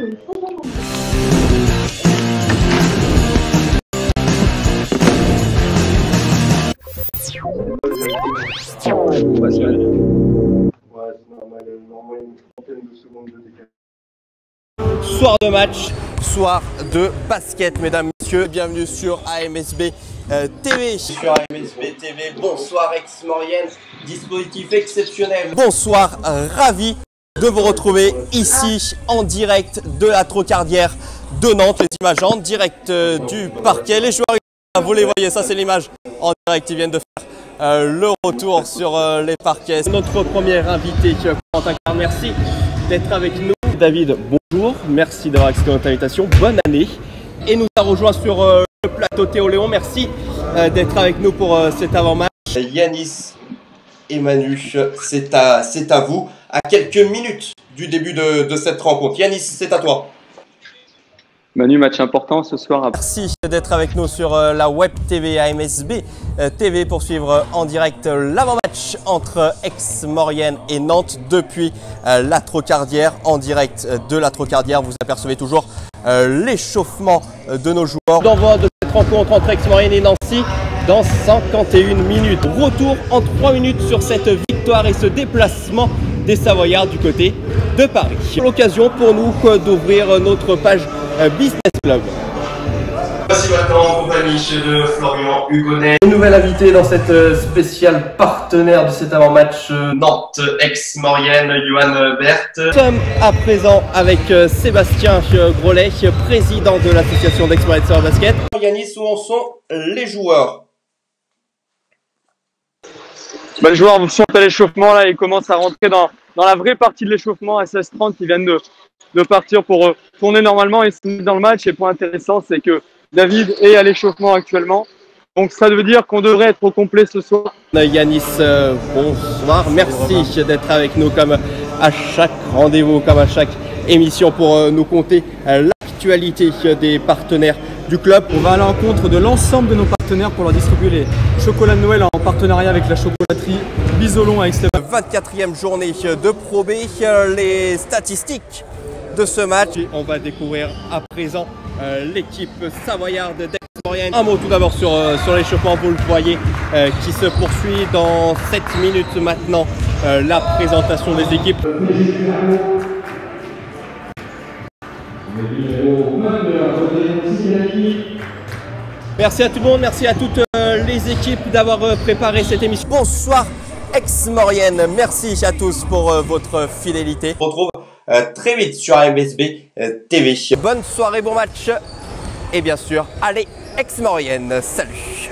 Soir de match, soir de basket, mesdames, messieurs. Bienvenue sur AMSB TV. Sur AMSB TV, bonsoir Aix-Maurienne, dispositif exceptionnel. Bonsoir, ravi de vous retrouver ici en direct de la Trocardière de Nantes. Les images en direct du parquet. Les joueurs, vous les voyez, ça c'est l'image en direct. Ils viennent de faire le retour sur les parquets. Notre premier invité, Quentin Carr, merci d'être avec nous. David, bonjour, merci d'avoir accepté notre invitation, bonne année. Et nous a rejoint sur le plateau Théo Léon, merci d'être avec nous pour cet avant-match. Yanis et Manu, c'est à vous, à quelques minutes du début de cette rencontre. Yanis, c'est à toi. Manu, match important ce soir. Merci d'être avec nous sur la web TV AMSB TV pour suivre en direct l'avant-match entre Aix-Maurienne et Nantes depuis la Trocardière. En direct de la Trocardière, vous apercevez toujours l'échauffement de nos joueurs. D'envoi de cette rencontre entre Aix-Maurienne et Nancy dans 51 minutes. Retour en 3 minutes sur cette victoire et ce déplacement des Savoyards du côté de Paris. L'occasion pour nous d'ouvrir notre page Business Club. Voici maintenant en compagnie de Florian Hugonnet. Nouvelle invitée dans cette spéciale partenaire de cet avant-match Nantes-Aix-Maurienne, Johan Berthe. Nous sommes à présent avec Sébastien Grolet, président de l'association d'Aix-Maurienne sur basket. Yanis, où en sont les joueurs? Les joueurs sont à l'échauffement, là, ils commencent à rentrer dans la vraie partie de l'échauffement à 16h30 qui viennent de partir pour tourner normalement et se mettre dans le match. Et point intéressant, c'est que David est à l'échauffement actuellement. Donc ça veut dire qu'on devrait être au complet ce soir. Yanis, bonsoir. Merci d'être avec nous comme à chaque rendez-vous, comme à chaque émission pour nous conter l'actualité des partenaires du club. On va à l'encontre de l'ensemble de nos partenaires pour leur distribuer les chocolats de Noël en partenariat avec la chocolaterie Bisolon à Aix-les-Bains. 24e journée de Pro B, les statistiques de ce match. Et on va découvrir à présent l'équipe savoyarde d'Aix-Maurienne. Un mot tout d'abord sur l'échauffement, vous le voyez, qui se poursuit dans 7 minutes maintenant. La présentation des équipes. Merci à tout le monde, merci à toutes les équipes d'avoir préparé cette émission. Bonsoir Aix-Maurienne, merci à tous pour votre fidélité. On se retrouve très vite sur AMSB TV. Bonne soirée, bon match et bien sûr, allez Aix-Maurienne, salut.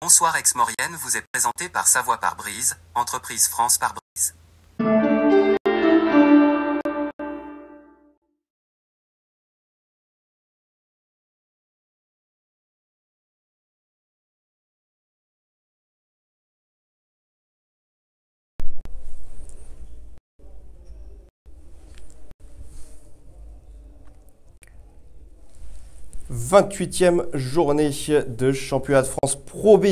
Bonsoir Aix-Maurienne vous est présenté par Savoie Pare-Brise, entreprise France Pare-Brise. « 28e journée de championnat de France Pro B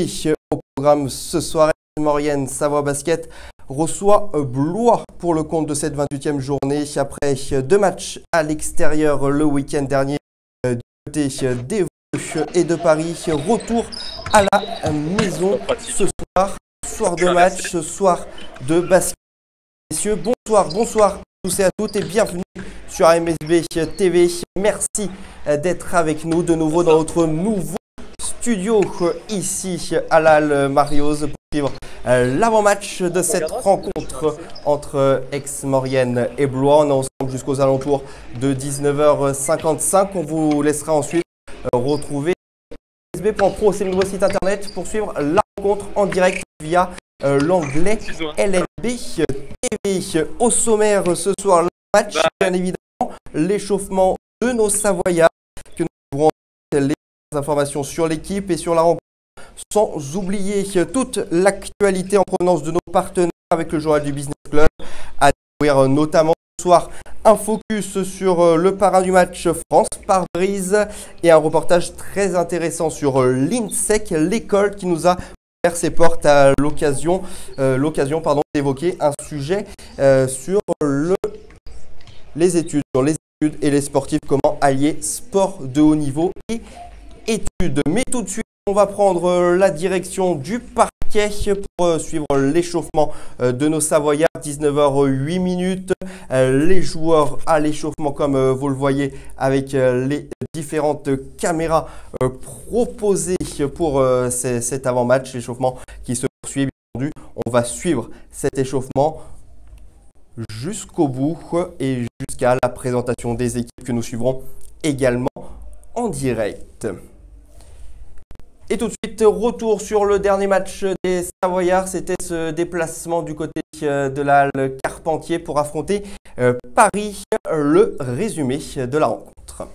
au programme ce soir. Maurienne Savoie Basket reçoit Blois pour le compte de cette 28e journée après 2 matchs à l'extérieur le week-end dernier du côté des Vosges et de Paris. Retour à la maison ce soir, soir de match, soir de basket. Messieurs, bonsoir à tous et à toutes et bienvenue sur AMSB TV. Merci d'être avec nous de nouveau dans notre nouveau studio ici à l'Halle Marioz pour suivre l'avant-match de cette rencontre entre Aix-Maurienne et Blois. On est ensemble jusqu'aux alentours de 19h55. On vous laissera ensuite retrouver AMSB.pro, c'est le nouveau site internet pour suivre la rencontre en direct via l'onglet LNB TV. Au sommaire ce soir, le match, bien évidemment, l'échauffement de nos Savoyards, que nous ouvrons les informations sur l'équipe et sur la rencontre, sans oublier toute l'actualité en provenance de nos partenaires avec le journal du Business Club, à découvrir notamment ce soir un focus sur le parrain du match France Pare-Brise et un reportage très intéressant sur l'INSEC, l'école qui nous a ouvert ses portes à l'occasion d'évoquer un sujet sur les études et les sportifs, comment allier sport de haut niveau et études. Mais tout de suite, on va prendre la direction du parquet pour suivre l'échauffement de nos Savoyards. 19h08. Les joueurs à l'échauffement, comme vous le voyez avec les différentes caméras proposées pour cet avant-match. L'échauffement qui se poursuit, bien entendu. On va suivre cet échauffement jusqu'au bout et jusqu'à la présentation des équipes que nous suivrons également en direct. Et tout de suite, retour sur le dernier match des Savoyards. C'était ce déplacement du côté de la halle Carpentier pour affronter Paris. Le résumé de la rencontre.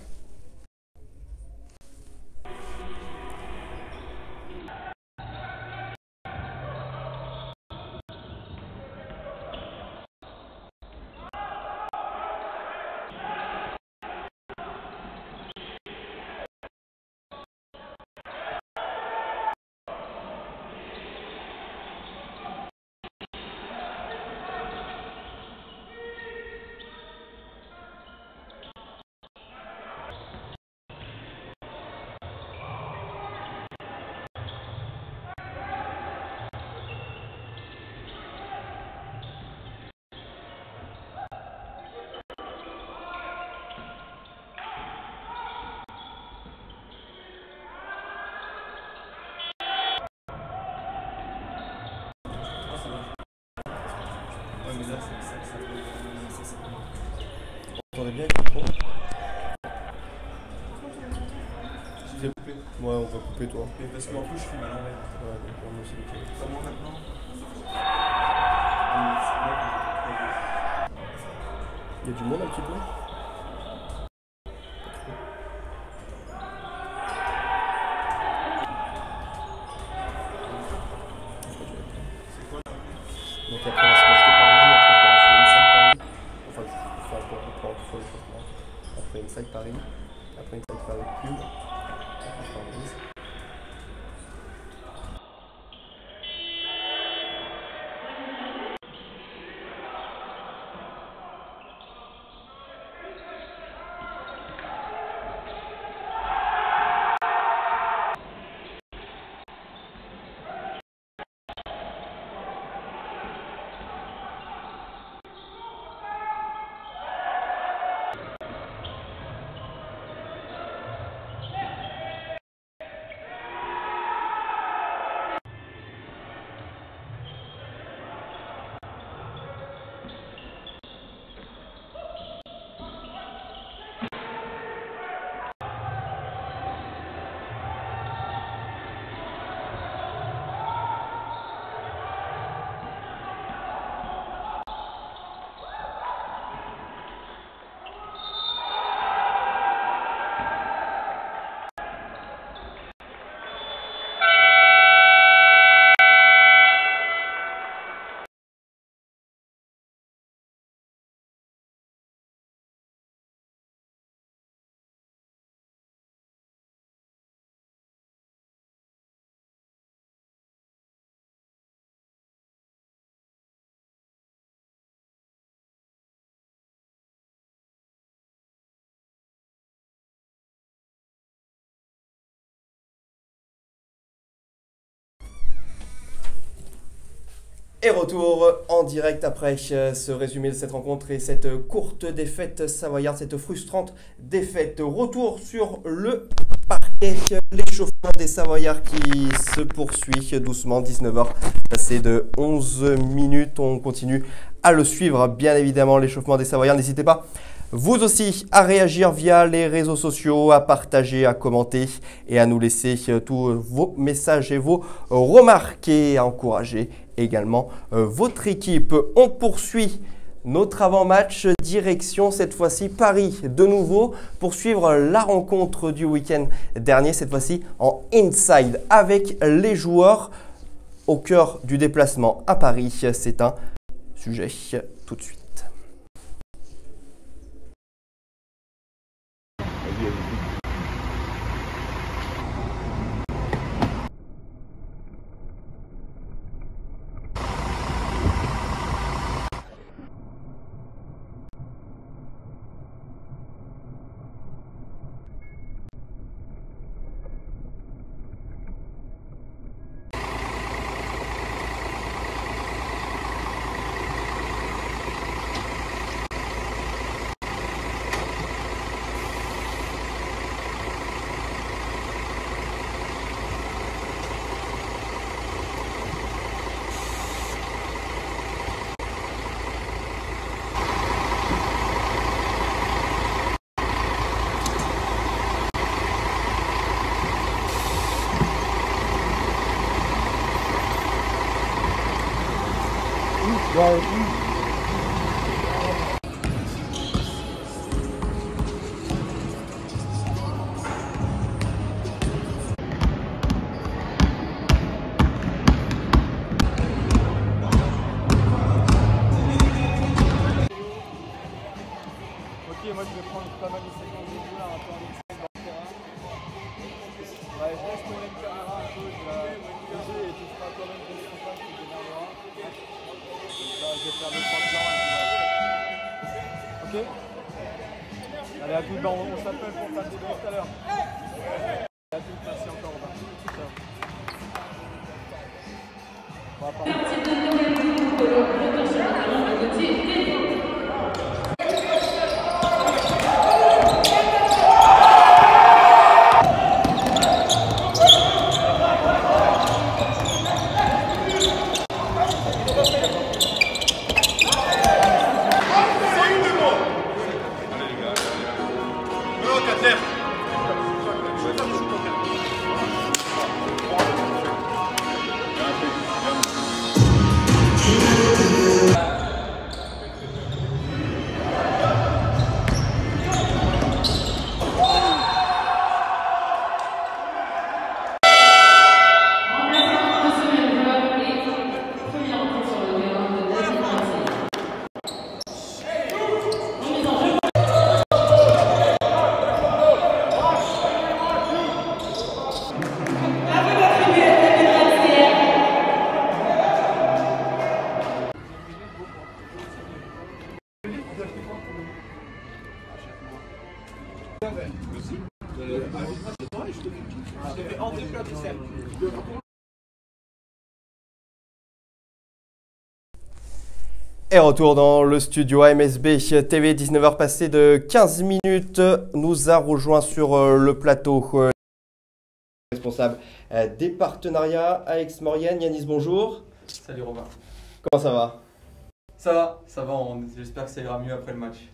Vous entendez bien le micro? Ouais, on va couper toi. Mais parce qu'en plus je filme à l'envers. Ouais, donc on aussi nickel. Comment maintenant? Il y a du monde un petit peu? Donc après la semaine de Paris, après une salle Paris, après une salle Paris pub, Et retour en direct après ce résumé de cette rencontre et cette courte défaite savoyarde, cette frustrante défaite. Retour sur le parquet, l'échauffement des Savoyards qui se poursuit doucement, 19h passé de 11 minutes. On continue à le suivre, bien évidemment, l'échauffement des Savoyards. N'hésitez pas, vous aussi, à réagir via les réseaux sociaux, à partager, à commenter et à nous laisser tous vos messages et vos remarques et à encourager également votre équipe. On poursuit notre avant-match, direction cette fois-ci Paris de nouveau pour suivre la rencontre du week-end dernier, cette fois-ci en inside avec les joueurs au cœur du déplacement à Paris. C'est un sujet tout de suite. Ok, moi je vais prendre pas mal de séquences de jeu là, un peu en inside dans le terrain. Ouais, je laisse tourner une caméra un peu, je vais poser et tu feras toi-même ton découpage, tu démarreras. Ça, je vais faire 2-3 plans et puis ok. Allez, à tout, on s'appelle pour faire des débriefs tout à l'heure. À tout, merci encore, Robin. Ciao. On va Et retour dans le studio AMSB TV, 19h passé de 15 minutes, nous a rejoint sur le plateau responsable des partenariats Alex Maurienne. Yanis, bonjour. Salut Robin. Comment ça va? Ça va, j'espère que ça ira mieux après le match.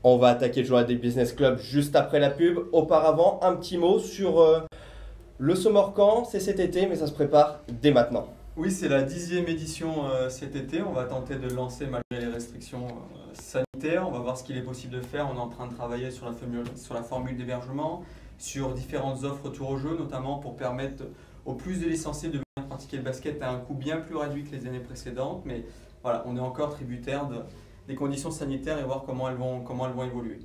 On va attaquer le journal des Business Club juste après la pub. Auparavant, un petit mot sur le Summer Camp, c'est cet été, mais ça se prépare dès maintenant. Oui, c'est la 10e édition cet été. On va tenter de lancer malgré les restrictions sanitaires. On va voir ce qu'il est possible de faire. On est en train de travailler sur la formule d'hébergement, sur différentes offres autour au jeu, notamment pour permettre aux plus de licenciés de venir pratiquer le basket à un coût bien plus réduit que les années précédentes. Mais voilà, on est encore tributaire des conditions sanitaires et voir comment elles vont évoluer.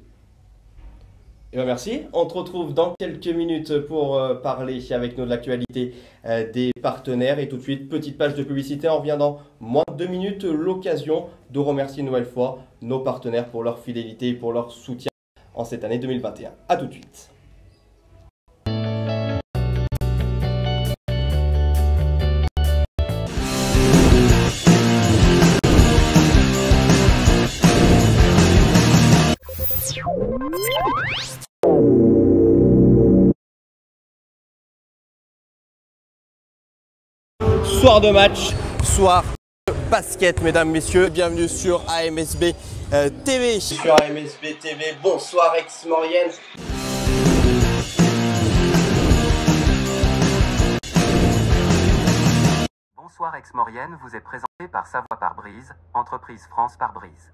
Eh bien, merci. On te retrouve dans quelques minutes pour parler avec nous de l'actualité des partenaires. Et tout de suite, petite page de publicité. On revient dans moins de 2 minutes. L'occasion de remercier une nouvelle fois nos partenaires pour leur fidélité et pour leur soutien en cette année 2021. A tout de suite. soir de match, soir de basket, mesdames, messieurs. Bienvenue sur AMSB TV. Sur AMSB TV, bonsoir Aix-Maurienne. Bonsoir Aix-Maurienne vous est présenté par Savoie par Brise, entreprise France par Brise.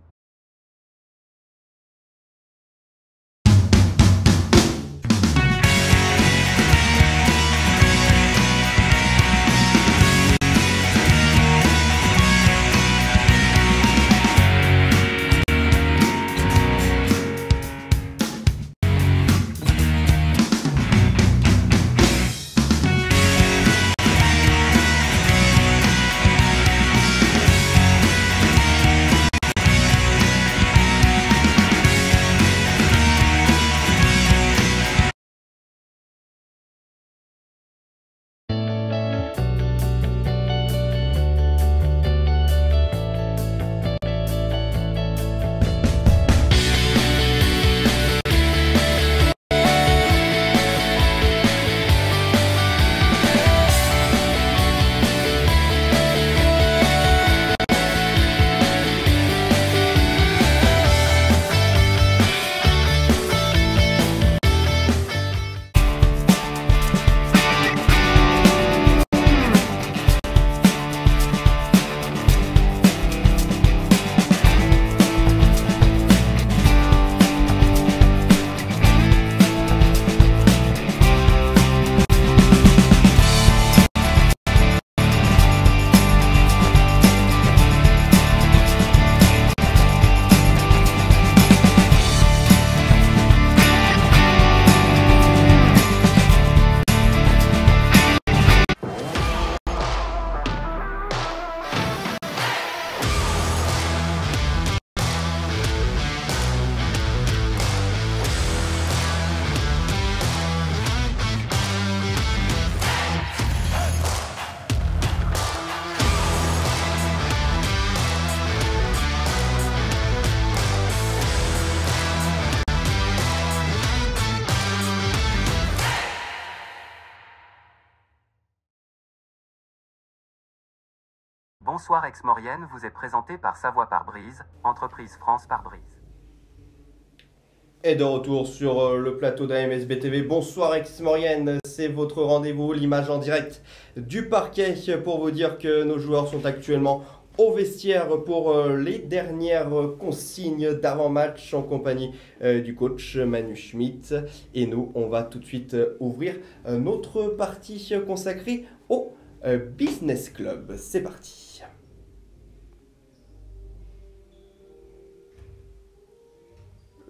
Bonsoir Aix-Maurienne vous est présenté par Savoie par Brise, entreprise France par Brise. Et de retour sur le plateau d'AMSB TV. Bonsoir Aix-Maurienne, c'est votre rendez-vous, l'image en direct du parquet pour vous dire que nos joueurs sont actuellement au vestiaire pour les dernières consignes d'avant-match en compagnie du coach Manu Schmitt. Et nous, on va tout de suite ouvrir notre partie consacrée au Business Club. C'est parti.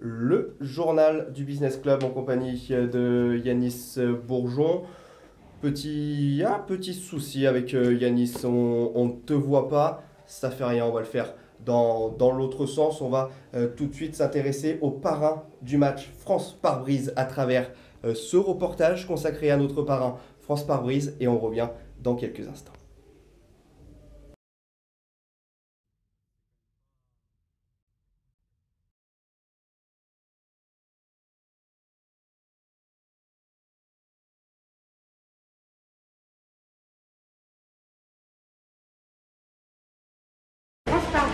Le journal du Business Club en compagnie de Yanis Bourgeon. Petit souci avec Yanis, on ne te voit pas, ça fait rien, on va le faire dans l'autre sens. On va tout de suite s'intéresser au parrain du match France par Brise à travers ce reportage consacré à notre parrain France par Brise et on revient dans quelques instants.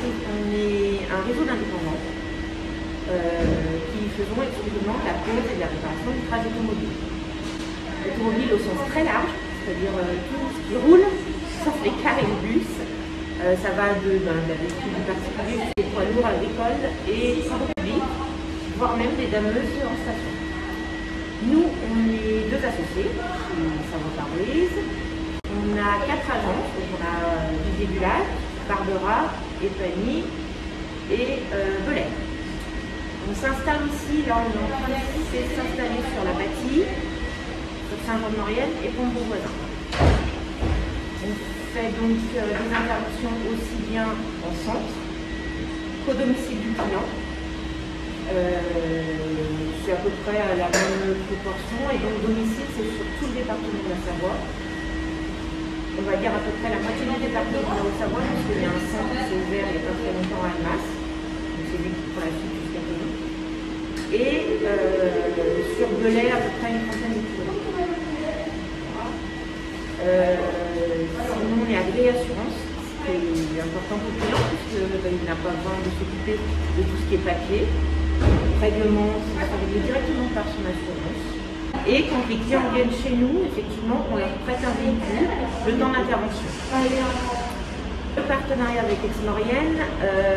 On est un réseau d'indépendants qui faisons exclusivement la pose et la réparation du trajet automobile. Automobile au sens très large, c'est-à-dire tout ce qui roule, sauf les cars et les bus. Ça va de la véhicule du particulier jusqu'aux poids lourds agricoles et travaux publics, voire même des dameuses en station. Nous, on est deux associés, Savoie par Brise. On a 4 agences, donc on a Vivier du Lac, Barbera, Epany et Belay. On s'installe ici, là on est en train de s'installer sur la Bâtie, sur Saint-Jean-de-Maurienne et Pont-Beauvoisin. On fait donc des interventions aussi bien en centre qu'au domicile du client. C'est à peu près à la même proportion et donc domicile c'est sur tout le département de la Savoie. On va dire à peu près la moitié du département de la Haute-Savoie, parce qu'il y a un centre qui s'est ouvert il n'y a pas très longtemps à Almas, donc c'est lui qui prend la suite jusqu'à Tony. Et sur Belay, à peu près une trentaine de kilomètres. Sinon, on est est agréé assurance, ce qui est important pour le client, puisqu'il n'a pas besoin de s'occuper de tout ce qui est papier. Règlement, ça sera réglé directement par son assurance. Et quand les clients viennent chez nous, effectivement, on leur prête un véhicule le temps d'intervention. Le partenariat avec Exmorienne,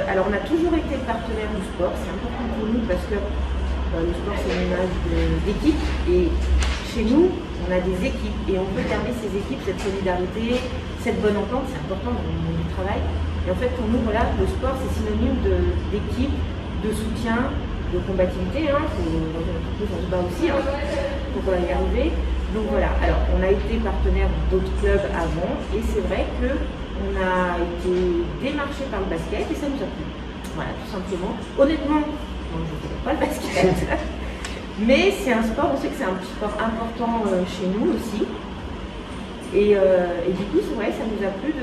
alors on a toujours été partenaire du sport, c'est important pour nous parce que le sport c'est une image d'équipe et chez nous on a des équipes et on peut garder ces équipes, cette solidarité, cette bonne entente, c'est important dans le monde du travail. Et en fait pour nous voilà, le sport c'est synonyme d'équipe, de soutien, de combativité, hein. Dans une entreprise on se bat aussi pour y arriver. Donc voilà, alors on a été partenaire d'autres clubs avant et c'est vrai que on a été démarché par le basket et ça nous a plu. Voilà, tout simplement. Honnêtement, je ne connais pas le basket, mais c'est un sport, on sait que c'est un sport important chez nous aussi. Et du coup, c'est vrai, ça nous a plu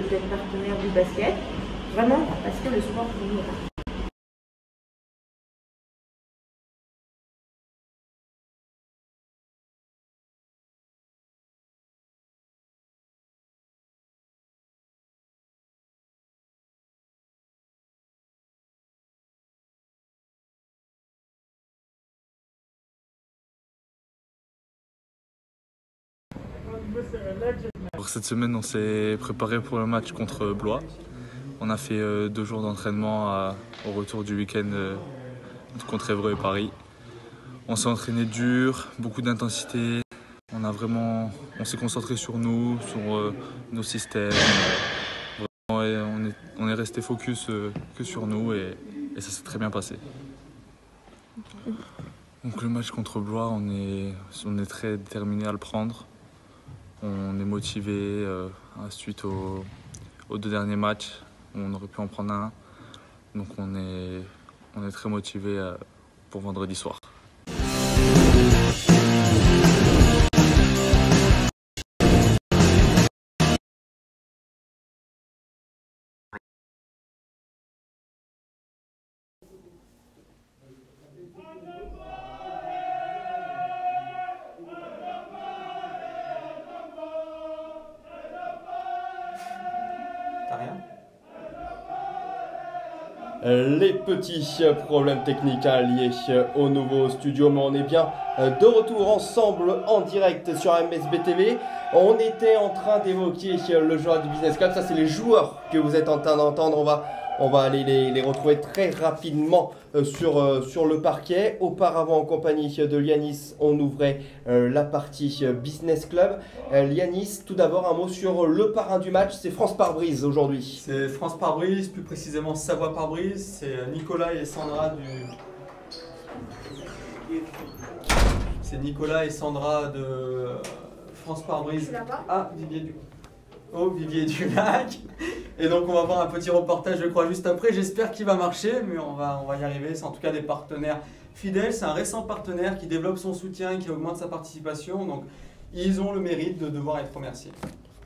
d'être partenaire du basket, vraiment parce que le sport pour nous est important. Pour cette semaine, on s'est préparé pour le match contre Blois. On a fait 2 jours d'entraînement au retour du week-end contre Évreux et Paris. On s'est entraîné dur, beaucoup d'intensité. On s'est concentré sur nous, sur nos systèmes. Vraiment, on est resté focus que sur nous et ça s'est très bien passé. Donc le match contre Blois, on est très déterminé à le prendre. On est motivé suite aux 2 derniers matchs. On aurait pu en prendre un. Donc on est très motivé pour vendredi soir. Les petits problèmes techniques liés au nouveau studio, mais on est bien de retour ensemble en direct sur MSB TV. On était en train d'évoquer le joueur du Business Club, ça c'est les joueurs que vous êtes en train d'entendre. On va aller les retrouver très rapidement sur le parquet. Auparavant, en compagnie de Lianis, on ouvrait la partie Business Club. Lianis, tout d'abord un mot sur le parrain du match, c'est France Pare-Brise aujourd'hui. C'est France Pare-Brise, plus précisément Savoie Pare-Brise. C'est Nicolas et Sandra de France Pare-Brise. Ah, Vivier Dumac. Et donc on va voir un petit reportage, je crois, juste après. J'espère qu'il va marcher, mais on va y arriver. C'est en tout cas des partenaires fidèles. C'est un récent partenaire qui développe son soutien, qui augmente sa participation. Donc ils ont le mérite de devoir être remerciés.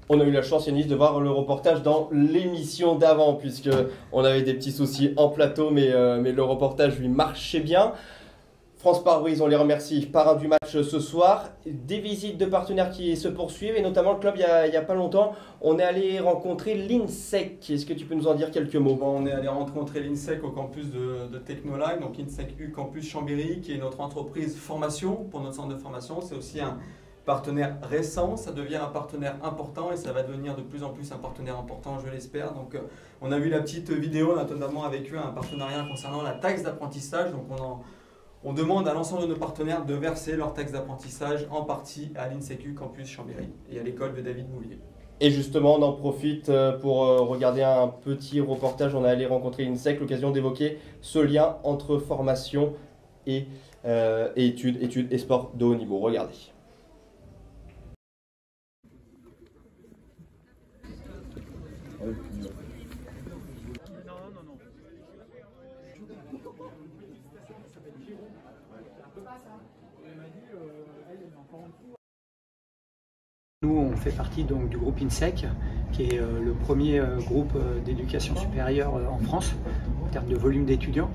On a eu la chance, Yanis, de voir le reportage dans l'émission d'avant, puisque on avait des petits soucis en plateau, mais le reportage lui marchait bien. France Pare-Brise, on les remercie. Parrain du match ce soir. Des visites de partenaires qui se poursuivent, et notamment le club, il n'y a pas longtemps, on est allé rencontrer l'INSEC. Est-ce que tu peux nous en dire quelques mots? On est allé rencontrer l'INSEC au campus de Technolive, donc INSEC U Campus Chambéry, qui est notre entreprise formation pour notre centre de formation. C'est aussi un partenaire récent, ça devient un partenaire important et ça va devenir de plus en plus un partenaire important, je l'espère. Donc on a vu la petite vidéo, notamment avec eux, un partenariat concernant la taxe d'apprentissage. Donc on demande à l'ensemble de nos partenaires de verser leur taxe d'apprentissage en partie à l'INSEC Campus Chambéry et à l'école de David Bouvier. Et justement, on en profite pour regarder un petit reportage. On est allé rencontrer l'INSEC, l'occasion d'évoquer ce lien entre formation et études et sport de haut niveau. Regardez. Nous, on fait partie donc du groupe INSEC, qui est le premier groupe d'éducation supérieure en France en termes de volume d'étudiants.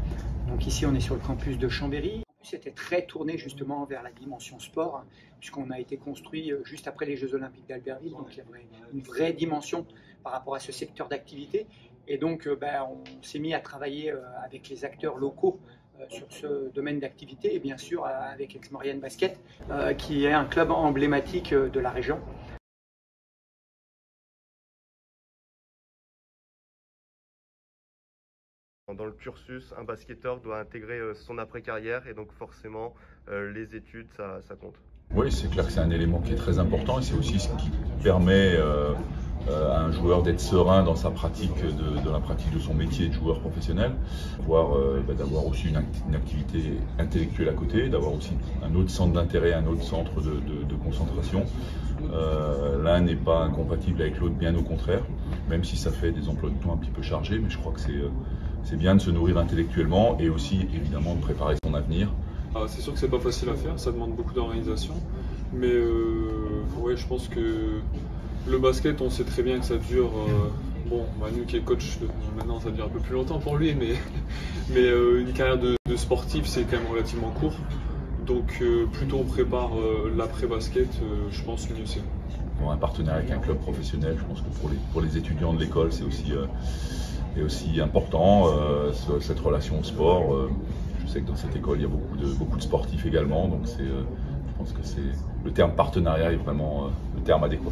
Donc ici, on est sur le campus de Chambéry. C'était très tourné justement vers la dimension sport, puisqu'on a été construit juste après les Jeux Olympiques d'Albertville, donc il y avait une vraie dimension par rapport à ce secteur d'activité. Et donc, on s'est mis à travailler avec les acteurs locaux sur ce domaine d'activité et bien sûr avec Aix-Maurienne Basket, qui est un club emblématique de la région. Dans le cursus, un basketteur doit intégrer son après-carrière et donc forcément les études, ça compte. Oui, c'est clair que c'est un élément qui est très important et c'est aussi ce qui permet à un joueur d'être serein dans sa pratique, dans la pratique de son métier de joueur professionnel, d'avoir aussi une activité intellectuelle à côté, d'avoir aussi un autre centre d'intérêt, un autre centre de concentration. L'un n'est pas incompatible avec l'autre, bien au contraire, même si ça fait des emplois de temps un petit peu chargés, mais je crois que c'est bien de se nourrir intellectuellement et aussi évidemment de préparer son avenir. C'est sûr que c'est pas facile à faire, ça demande beaucoup d'organisation, mais ouais, je pense que le basket, on sait très bien que ça dure, Manu qui est coach, maintenant ça dure un peu plus longtemps pour lui, mais une carrière de sportif c'est quand même relativement court, donc plus tôt on prépare l'après-basket, je pense mieux c'est. Bon, un partenariat avec un club professionnel, je pense que pour les étudiants de l'école c'est aussi important, cette relation au sport. Je sais que dans cette école, il y a beaucoup de sportifs également, donc je pense que le terme partenariat est vraiment le terme adéquat.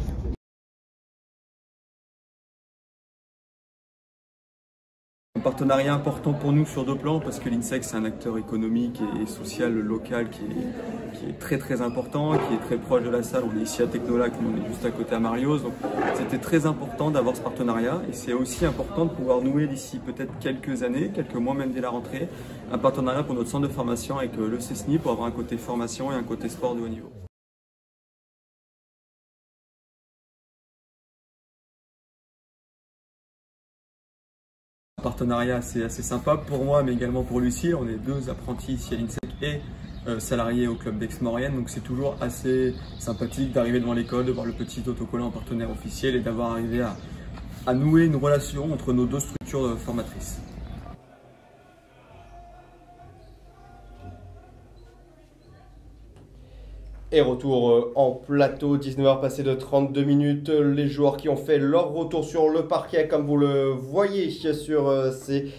Un partenariat important pour nous sur deux plans parce que l'INSEC c'est un acteur économique et social local qui est très très important, qui est très proche de la salle. On est ici à Technolac, mais on est juste à côté à Marlioz, donc c'était très important d'avoir ce partenariat et c'est aussi important de pouvoir nouer d'ici peut-être quelques années, quelques mois même dès la rentrée, un partenariat pour notre centre de formation avec le CESNI pour avoir un côté formation et un côté sport de haut niveau. Un partenariat assez sympa pour moi mais également pour Lucille. On est deux apprentis ici à l'INSEC et salariés au club d'Aix-Maurienne, donc c'est toujours assez sympathique d'arriver devant l'école, de voir le petit autocollant en partenaire officiel et d'avoir arrivé à nouer une relation entre nos deux structures formatrices. Et retour en plateau, 19h passé de 32 minutes. Les joueurs qui ont fait leur retour sur le parquet, comme vous le voyez sur ces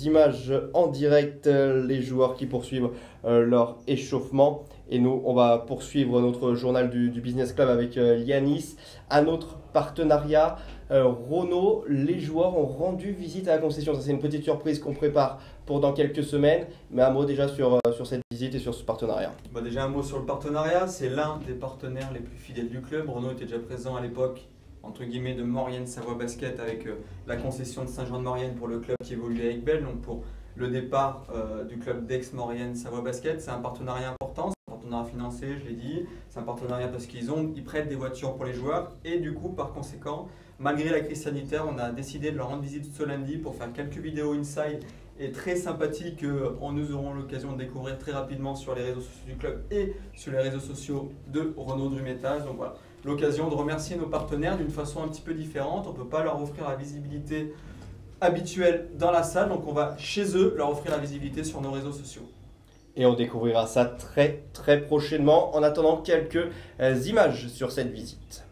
images en direct, les joueurs qui poursuivent leur échauffement. Et nous, on va poursuivre notre journal du Business Club avec Yanis. Un autre partenariat, Renault, les joueurs ont rendu visite à la concession. Ça, c'est une petite surprise qu'on prépare pour dans quelques semaines. Mais un mot déjà sur cette visite et sur ce partenariat. Déjà un mot sur le partenariat, c'est l'un des partenaires les plus fidèles du club. Renault était déjà présent à l'époque, entre guillemets, de Maurienne Savoie Basket avec la concession de Saint-Jean-de-Maurienne pour le club qui évoluait avec Belle. Donc pour le départ du club d'Aix-Maurienne Savoie Basket, c'est un partenariat important. C'est un partenariat financier, je l'ai dit. C'est un partenariat parce qu'ils prêtent des voitures pour les joueurs. Et du coup, par conséquent, malgré la crise sanitaire, on a décidé de leur rendre visite ce lundi pour faire quelques vidéos inside et très sympathiques que nous aurons l'occasion de découvrir très rapidement sur les réseaux sociaux du club et sur les réseaux sociaux de Renault Drumetage. Donc voilà, l'occasion de remercier nos partenaires d'une façon un petit peu différente. On ne peut pas leur offrir la visibilité habituelle dans la salle, donc on va chez eux leur offrir la visibilité sur nos réseaux sociaux. Et on découvrira ça très très prochainement. En attendant, quelques images sur cette visite.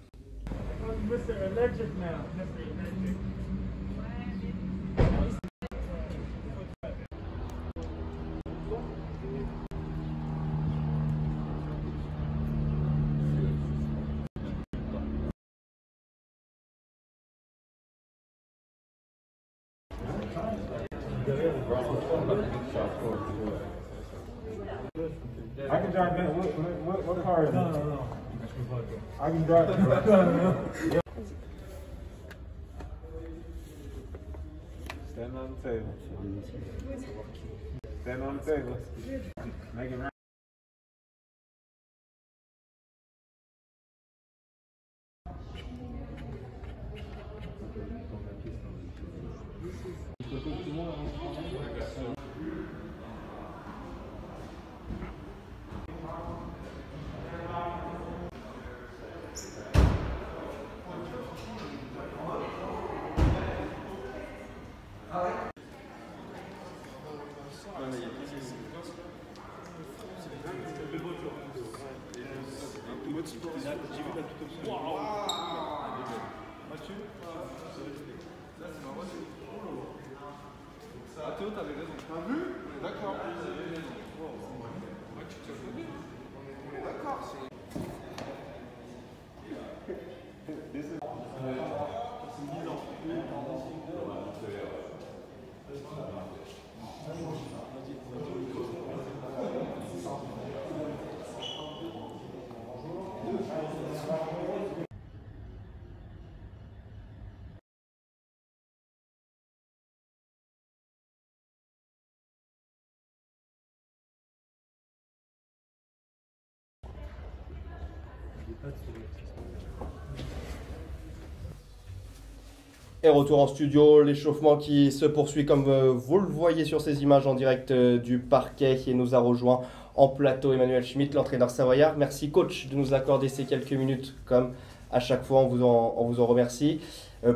I can drive that. What car is it? No. I can drive it. Stand on the table. Stand on the table. Make it right. J'ai vu la toute option. Mathieu Théo, t'avais raison. T'as vu? D'accord. D'accord. Et retour en studio, l'échauffement qui se poursuit comme vous le voyez sur ces images en direct du parquet. Et nous a rejoint en plateau Emmanuel Schmitt, l'entraîneur savoyard. Merci coach de nous accorder ces quelques minutes comme à chaque fois, on vous en remercie.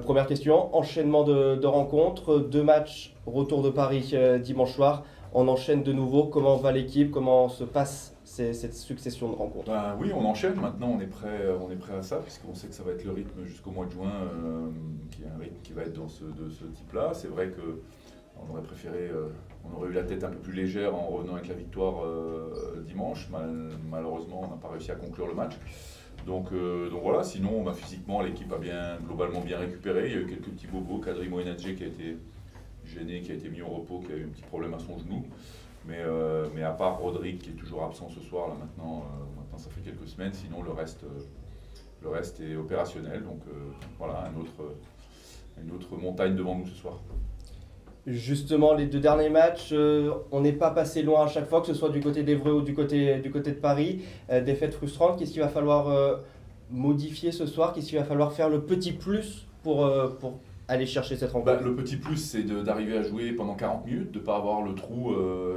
Première question, enchaînement de rencontres, 2 matchs, retour de Paris dimanche soir. On enchaîne de nouveau, comment va l'équipe, comment se passe cette succession de rencontres? Oui, on enchaîne. Maintenant, on est prêt à ça, puisqu'on sait que ça va être le rythme jusqu'au mois de juin, qui est un rythme qui va être de ce type-là. C'est vrai qu'on aurait préféré, on aurait eu la tête un peu plus légère en revenant avec la victoire dimanche. Malheureusement, on n'a pas réussi à conclure le match. Donc voilà, sinon, physiquement, l'équipe a globalement bien récupéré. Il y a eu quelques petits bobos, Kadri Mohenadje qui a été gêné, qui a été mis au repos, qui a eu un petit problème à son genou. Mais à part Rodrigue qui est toujours absent ce soir, là maintenant ça fait quelques semaines, sinon le reste est opérationnel. Donc voilà, une autre montagne devant nous ce soir. Justement, les 2 derniers matchs, on n'est pas passé loin à chaque fois, que ce soit du côté d'Évreux ou du côté de Paris. Défaite frustrante, qu'est-ce qu'il va falloir modifier ce soir? Qu'est-ce qu'il va falloir faire le petit plus pour aller chercher cette rencontre? Le petit plus, c'est d'arriver à jouer pendant 40 minutes, de ne pas avoir le trou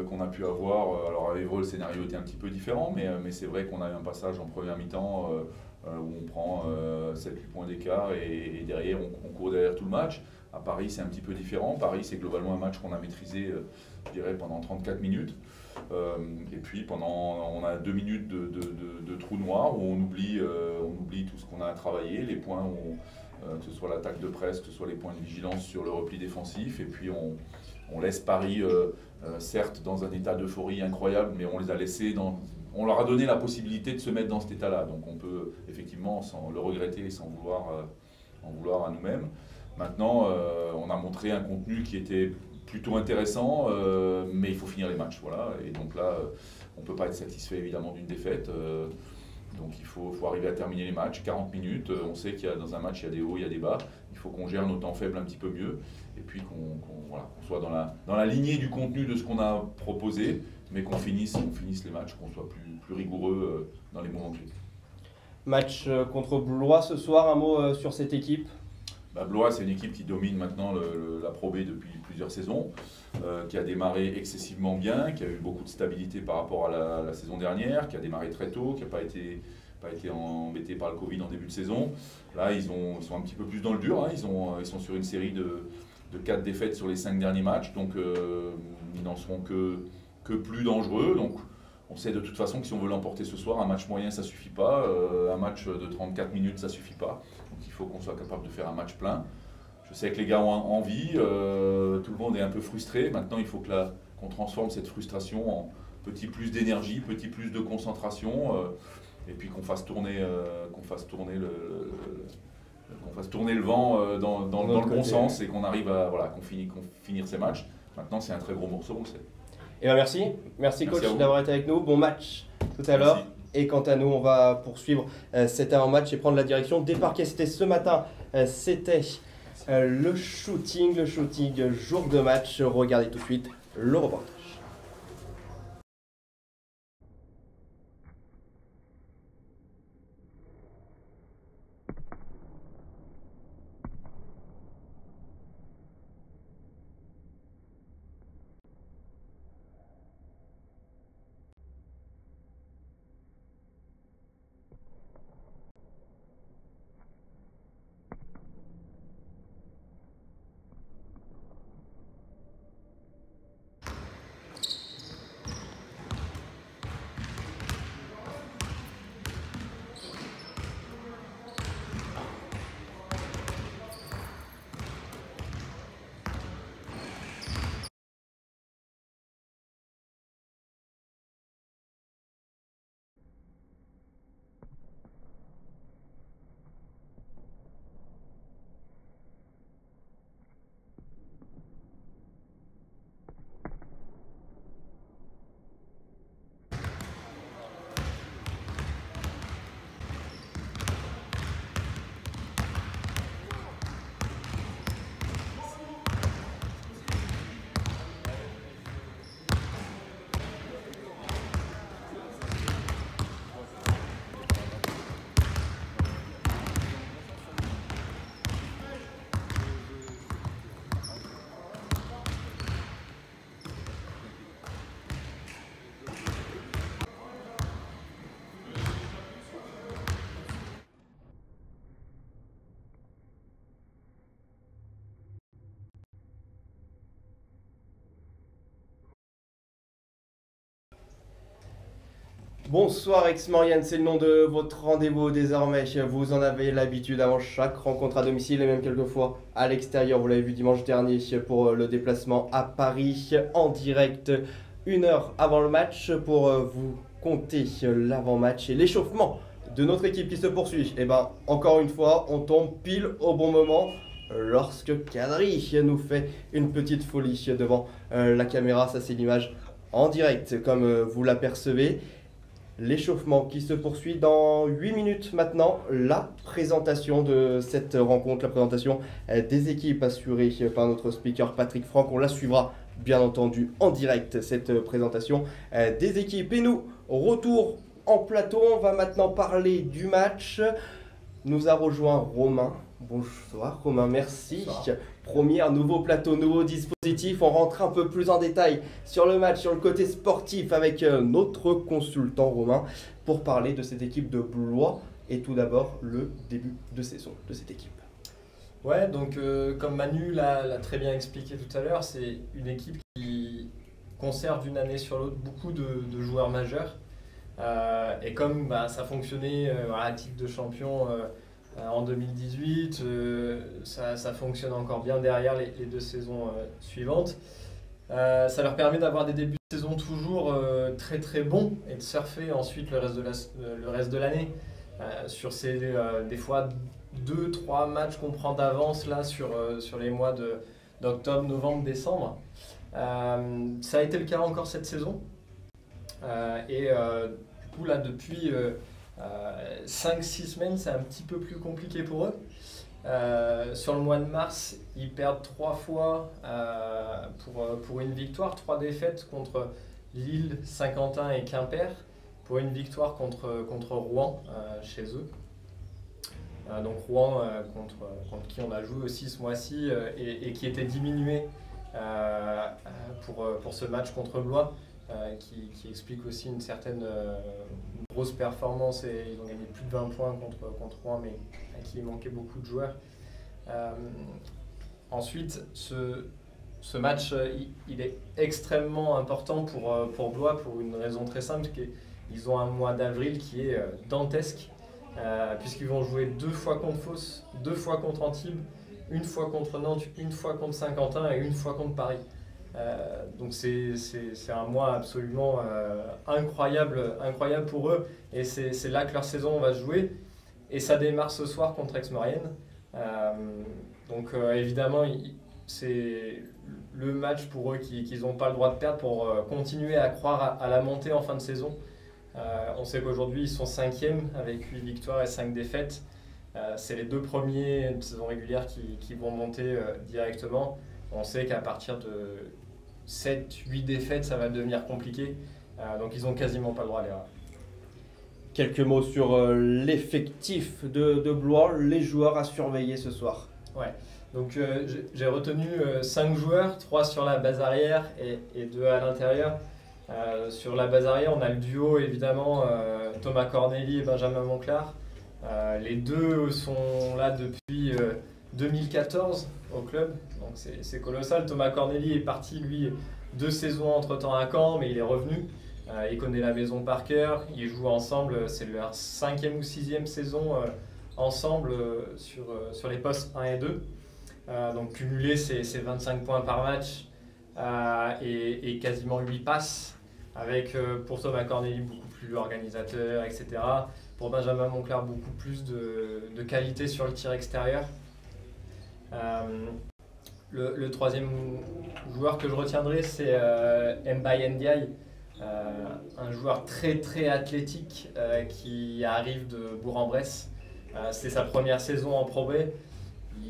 qu'on a pu avoir. Alors à Évreux, le scénario était un petit peu différent, mais c'est vrai qu'on a eu un passage en première mi-temps où on prend 7-8 points d'écart et derrière, on court derrière tout le match. À Paris, c'est un petit peu différent. Paris, c'est globalement un match qu'on a maîtrisé, je dirais, pendant 34 minutes. Et puis, on a 2 minutes de trou noir où on oublie tout ce qu'on a travaillé, les points que ce soit l'attaque de presse, que ce soit les points de vigilance sur le repli défensif. Et puis, on laisse Paris, certes, dans un état d'euphorie incroyable, mais on les a laissés on leur a donné la possibilité de se mettre dans cet état-là. Donc, on peut effectivement sans le regretter et sans en vouloir à nous-mêmes. Maintenant, on a montré un contenu qui était plutôt intéressant, mais il faut finir les matchs. Voilà. Et donc là, on ne peut pas être satisfait évidemment d'une défaite. Donc il faut arriver à terminer les matchs, 40 minutes. On sait qu'il y a dans un match, il y a des hauts, il y a des bas. Il faut qu'on gère nos temps faibles un petit peu mieux. Et puis qu'on soit dans la lignée du contenu de ce qu'on a proposé, mais qu'on finisse les matchs, qu'on soit plus rigoureux dans les moments clés. Match contre Blois ce soir, un mot sur cette équipe? Blois, c'est une équipe qui domine maintenant la Pro B depuis plusieurs saisons, qui a démarré excessivement bien, qui a eu beaucoup de stabilité par rapport à la saison dernière, qui a démarré très tôt, qui n'a pas été embêté par le Covid en début de saison. Là, ils sont un petit peu plus dans le dur, hein. Ils sont sur une série de 4 défaites sur les 5 derniers matchs, donc ils n'en seront que plus dangereux. Donc, on sait de toute façon que si on veut l'emporter ce soir, un match moyen ça suffit pas, un match de 34 minutes ça suffit pas. Donc il faut qu'on soit capable de faire un match plein. Je sais que les gars ont envie, tout le monde est un peu frustré. Maintenant il faut qu'on transforme cette frustration en petit plus d'énergie, petit plus de concentration, et puis qu'on fasse tourner le vent dans le bon sens et qu'on arrive à finir ces matchs. Maintenant c'est un très gros morceau, on le sait. Eh bien, merci coach d'avoir été avec nous. Bon match tout à l'heure. Et quant à nous, on va poursuivre cet avant-match et prendre la direction des parquets. C'était ce matin, c'était le shooting jour de match. Regardez tout de suite le reportage. Bonsoir Aix-Maurienne, c'est le nom de votre rendez-vous désormais. Vous en avez l'habitude avant chaque rencontre à domicile et même quelquefois à l'extérieur. Vous l'avez vu dimanche dernier pour le déplacement à Paris en direct 1 heure avant le match pour vous compter l'avant-match et l'échauffement de notre équipe qui se poursuit. Et ben encore une fois, on tombe pile au bon moment lorsque Kadri nous fait une petite folie devant la caméra. Ça c'est l'image en direct comme vous l'apercevez. L'échauffement qui se poursuit dans 8 minutes maintenant, la présentation de cette rencontre, la présentation des équipes assurée par notre speaker Patrick Franck. On la suivra bien entendu en direct, cette présentation des équipes. Et nous, retour en plateau, on va maintenant parler du match. Nous a rejoint Romain. Bonsoir Romain, merci. Bonsoir. Premier nouveau plateau, nouveau dispositif. On rentre un peu plus en détail sur le match, sur le côté sportif avec notre consultant Romain pour parler de cette équipe de Blois et tout d'abord le début de saison de cette équipe. Ouais, donc comme Manu l'a très bien expliqué tout à l'heure, c'est une équipe qui conserve d'une année sur l'autre beaucoup de joueurs majeurs. Et comme ça fonctionnait à titre de champion en 2018, ça fonctionne encore bien derrière les 2 saisons suivantes. Ça leur permet d'avoir des débuts de saison toujours très très bons et de surfer ensuite le reste de l'année sur ces des fois 2-3 matchs qu'on prend d'avance là sur les mois d'octobre, novembre, décembre. Ça a été le cas encore cette saison. Du coup là depuis 5-6 semaines, c'est un petit peu plus compliqué pour eux. Sur le mois de mars, ils perdent 3 fois pour une victoire, 3 défaites contre Lille, Saint-Quentin et Quimper, pour une victoire contre Rouen chez eux. Donc Rouen contre qui on a joué aussi ce mois-ci et qui était diminué pour ce match contre Blois. Qui explique aussi une certaine grosse performance et ils ont gagné plus de 20 points contre Rouen mais à qui il manquait beaucoup de joueurs. Ensuite, ce match il est extrêmement important pour Blois pour une raison très simple, qu'ils ont un mois d'avril qui est dantesque puisqu'ils vont jouer 2 fois contre Fos, 2 fois contre Antibes, 1 fois contre Nantes, 1 fois contre Saint-Quentin et 1 fois contre Paris. Donc c'est un mois absolument incroyable pour eux et c'est là que leur saison va se jouer et ça démarre ce soir contre Aix-Maurienne. Donc évidemment c'est le match pour eux qu'ils n'ont pas le droit de perdre pour continuer à croire à la montée en fin de saison. On sait qu'aujourd'hui ils sont 5e avec 8 victoires et 5 défaites. C'est les 2 premiers de saison régulière qui vont monter directement. On sait qu'à partir de 7-8 défaites, ça va devenir compliqué. Donc ils n'ont quasiment pas le droit à l'erreur. Quelques mots sur l'effectif de Blois, les joueurs à surveiller ce soir. Ouais, donc j'ai retenu 5 joueurs, 3 sur la base arrière et 2 à l'intérieur. Sur la base arrière, on a le duo évidemment Thomas Corneli et Benjamin Monclar. Les 2 sont là depuis 2014 au club, donc c'est colossal. Thomas Corneli est parti, lui, 2 saisons entre-temps à Caen, mais il est revenu. Il connaît la maison par cœur, ils jouent ensemble, c'est leur 5e ou 6e saison ensemble sur les postes 1 et 2. Donc cumulé, c'est 25 points par match et quasiment 8 passes, avec pour Thomas Corneli beaucoup plus organisateur, etc. Pour Benjamin Monclar, beaucoup plus de qualité sur le tir extérieur. Le 3e joueur que je retiendrai, c'est Mbaye Ndiaye, un joueur très très athlétique qui arrive de Bourg-en-Bresse. C'est sa première saison en Pro B.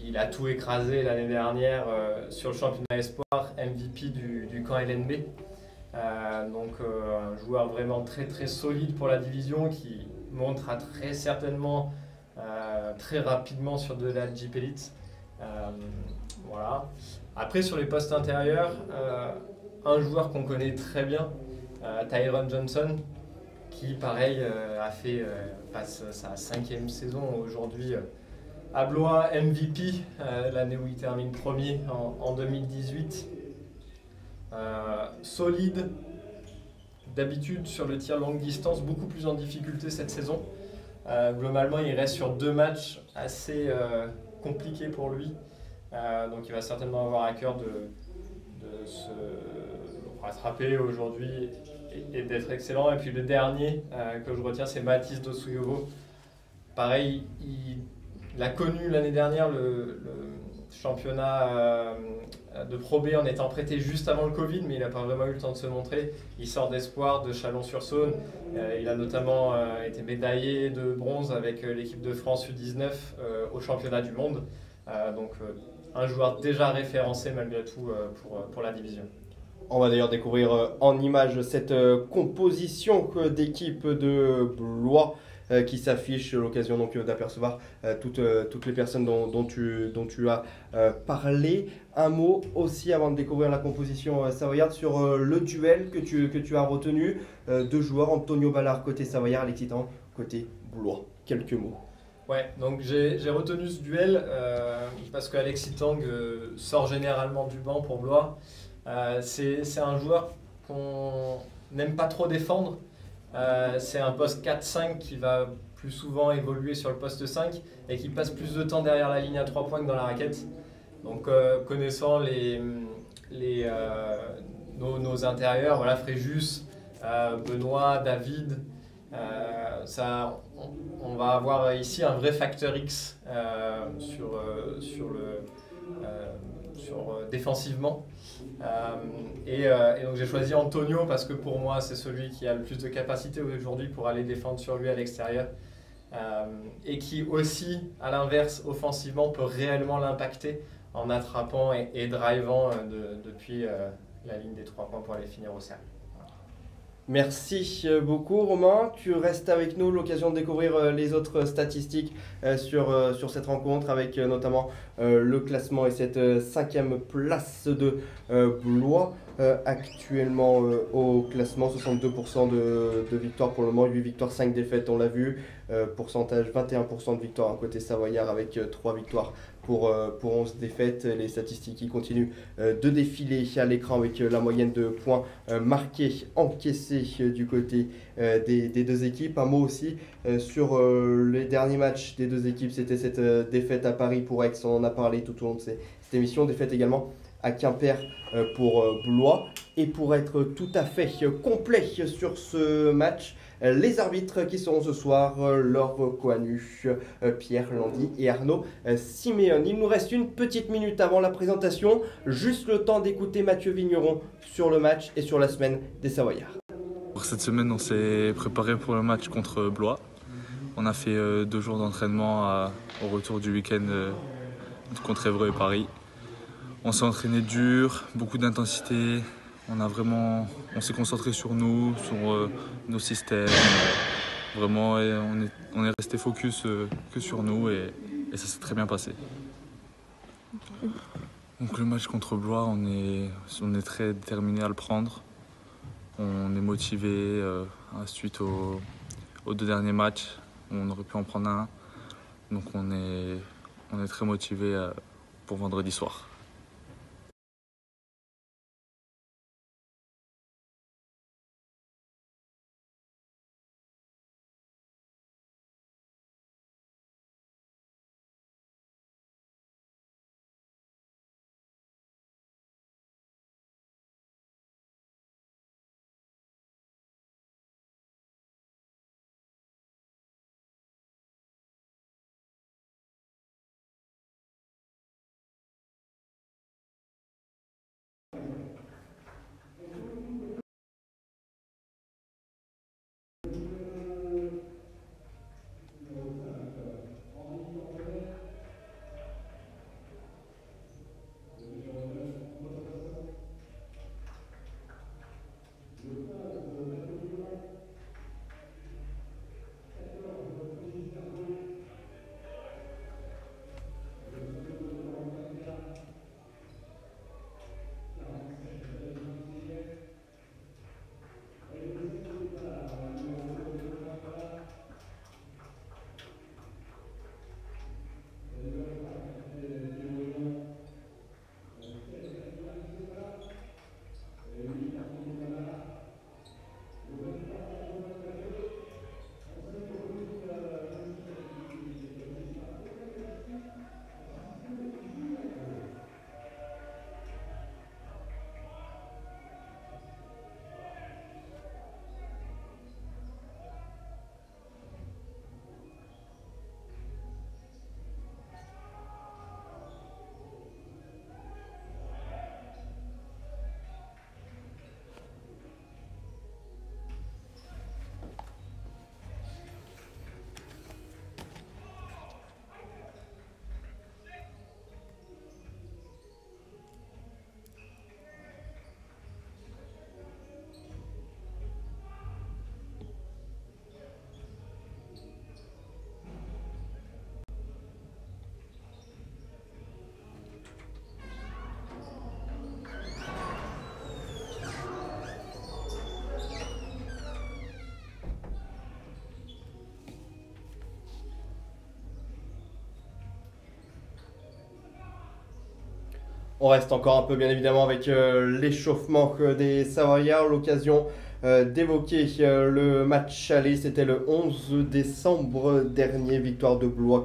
Il a tout écrasé l'année dernière sur le championnat espoir, MVP du camp LNB. Donc un joueur vraiment très très solide pour la division qui montera très certainement très rapidement sur de la Jeep Elite. Voilà. Après sur les postes intérieurs, un joueur qu'on connaît très bien, Tyron Johnson, qui pareil passe sa 5e saison aujourd'hui à Blois, MVP, l'année où il termine premier en 2018. Solide, d'habitude sur le tir longue distance beaucoup plus en difficulté cette saison. Globalement, il reste sur 2 matchs assez compliqués pour lui. Donc il va certainement avoir à cœur de se rattraper aujourd'hui et d'être excellent. Et puis le dernier que je retiens, c'est Mathis Dosuyovo. Pareil, il a connu l'année dernière le championnat de Pro B en étant prêté juste avant le Covid, mais il n'a pas vraiment eu le temps de se montrer. Il sort d'espoir de Chalon-sur-Saône. Il a notamment été médaillé de bronze avec l'équipe de France U19 au championnat du monde. Donc un joueur déjà référencé malgré tout pour la division. On va d'ailleurs découvrir en images cette composition d'équipe de Blois qui s'affiche, l'occasion donc d'apercevoir toutes les personnes dont tu as parlé. Un mot aussi avant de découvrir la composition savoyarde sur le duel que tu as retenu. 2 joueurs, Antonio Ballard côté savoyard, Alexis Tang côté Blois. Quelques mots. Ouais, donc j'ai retenu ce duel parce qu'Alexis Tang sort généralement du banc pour Blois. C'est un joueur qu'on n'aime pas trop défendre. C'est un poste 4-5 qui va plus souvent évoluer sur le poste 5 et qui passe plus de temps derrière la ligne à 3 points que dans la raquette. Donc connaissant nos intérieurs, voilà, Fréjus, Benoît, David, on va avoir ici un vrai facteur X défensivement. Et donc j'ai choisi Antonio parce que pour moi c'est celui qui a le plus de capacité aujourd'hui pour aller défendre sur lui à l'extérieur et qui aussi à l'inverse offensivement peut réellement l'impacter en attrapant et drivant depuis la ligne des 3 points pour aller finir au cercle. Merci beaucoup Romain, tu restes avec nous, l'occasion de découvrir les autres statistiques sur cette rencontre avec notamment le classement et cette 5e place de Blois. Actuellement au classement, 62% de victoires pour le moment, 8 victoires, 5 défaites, on l'a vu. Pourcentage 21% de victoires à côté savoyard avec 3 victoires pour 11 défaites. Les statistiques qui continuent de défiler à l'écran avec la moyenne de points marqués, encaissés du côté des 2 équipes. Un mot aussi sur les derniers matchs des 2 équipes, c'était cette défaite à Paris pour Aix, on en a parlé tout au long de cette émission, défaite également à Quimper pour Blois. Et pour être tout à fait complet sur ce match, les arbitres qui seront ce soir, Laure Coanu, Pierre Landy et Arnaud Siméon. Il nous reste une petite minute avant la présentation, juste le temps d'écouter Mathieu Vigneron sur le match et sur la semaine des Savoyards. Pour cette semaine, on s'est préparé pour le match contre Blois. On a fait 2 jours d'entraînement au retour du week-end contre Évreux et Paris. On s'est entraîné dur, beaucoup d'intensité. On s'est concentré sur nous, sur nos systèmes. Vraiment, et on est resté focus que sur nous et ça s'est très bien passé. Donc le match contre Blois, on est très déterminé à le prendre. On est motivé suite aux 2 derniers matchs. On aurait pu en prendre un. Donc on est très motivé pour vendredi soir. On reste encore un peu bien évidemment avec l'échauffement des Savoyards, l'occasion d'évoquer le match aller, c'était le 11 décembre dernier, victoire de Blois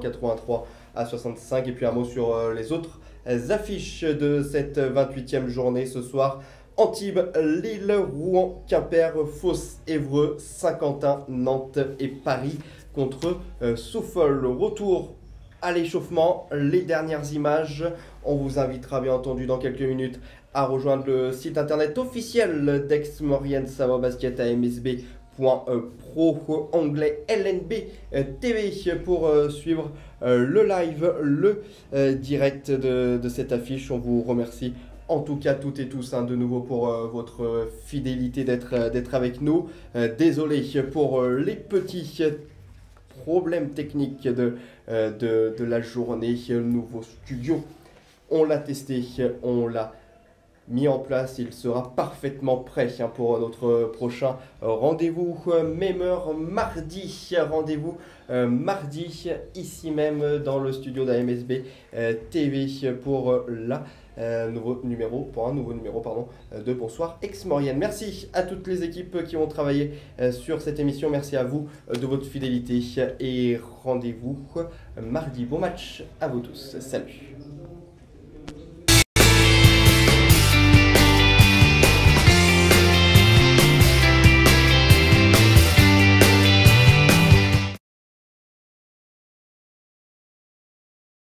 83-65, et puis un mot sur les autres affiches de cette 28e journée ce soir. Antibes, Lille, Rouen, Quimper, Fos, Évreux, Saint-Quentin, Nantes et Paris contre Souffle. Retour à l'échauffement, les dernières images. On vous invitera bien entendu dans quelques minutes à rejoindre le site internet officiel d'Aix-Maurienne Savoie Basket à msb.pro, onglet LNB TV pour suivre le live, le direct de cette affiche. On vous remercie en tout cas toutes et tous de nouveau pour votre fidélité d'être avec nous. Désolé pour les petits problèmes techniques de la journée. Le nouveau studio, on l'a testé, on l'a mis en place, il sera parfaitement prêt pour notre prochain rendez-vous. Même heure mardi, rendez-vous mardi ici même dans le studio d'AMSB TV pour un nouveau numéro de Bonsoir Aix-Maurienne. Merci à toutes les équipes qui ont travaillé sur cette émission, merci à vous de votre fidélité et rendez-vous mardi. Bon match à vous tous, salut.